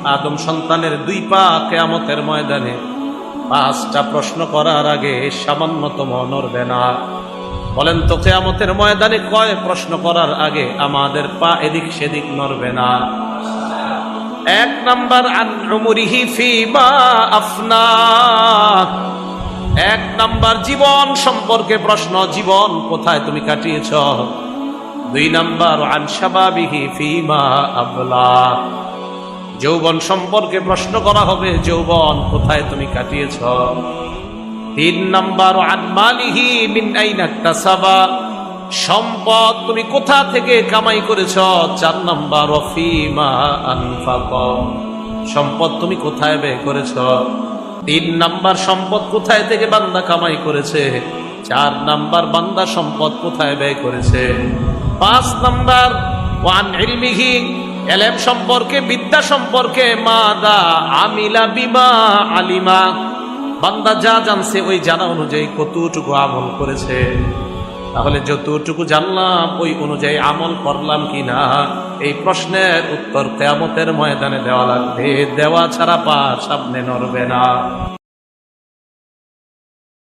আদম সন্তানের দুই পা কিয়ামতের ময়দানে পাঁচটা প্রশ্ন করার আগে সামান্যতম নড়বে না। বলেন তো কিয়ামতের ময়দানে কয় প্রশ্ন করার আগে আমাদের পা এদিক সেদিক নড়বে না? এক নাম্বার, আন উমরিহি ফিমা আফনা। এক নাম্বার, জীবন সম্পর্কে প্রশ্ন, জীবন কোথায় তুমি কাটিয়েছ। দুই নাম্বার, আন শাবাবিহি ফিমা আবলা। যৌবন সম্পর্কে প্রশ্ন করা হবে, যৌবন কোথায় তুমি কাটিয়েছ। তিন নাম্বার, আন মালিহি মিন আইনা ইকতাসাবা। সম্পদ তুমি কোথা থেকে কামাই করেছ। চার নাম্বার, ফিমা আনফাকা। সম্পদ তুমি কোথায় ব্যয় করেছ। তিন নাম্বার, সম্পদ কোথায় থেকে বান্দা কামাই করেছে। চার নাম্বার, বান্দা সম্পদ কোথায় ব্যয় করেছে। পাঁচ নাম্বার, ওয়ান ইলমিহি, এলেম সম্পর্কে, বিদ্যা সম্পর্কে, মাদা আমিলা বিমা আলিমা। বান্দা যা জানছে ওই জানা অনুযায়ী কতটুকু আমল করেছে। তাহলে যতটুকু জানলাম ওই অনুযায়ী আমল করলাম কিনা, এই প্রশ্নের উত্তর কিয়ামতের ময়দানে দেওয়া লাগবে। দেওয়া ছাড়া পা সামনে নড়বে না।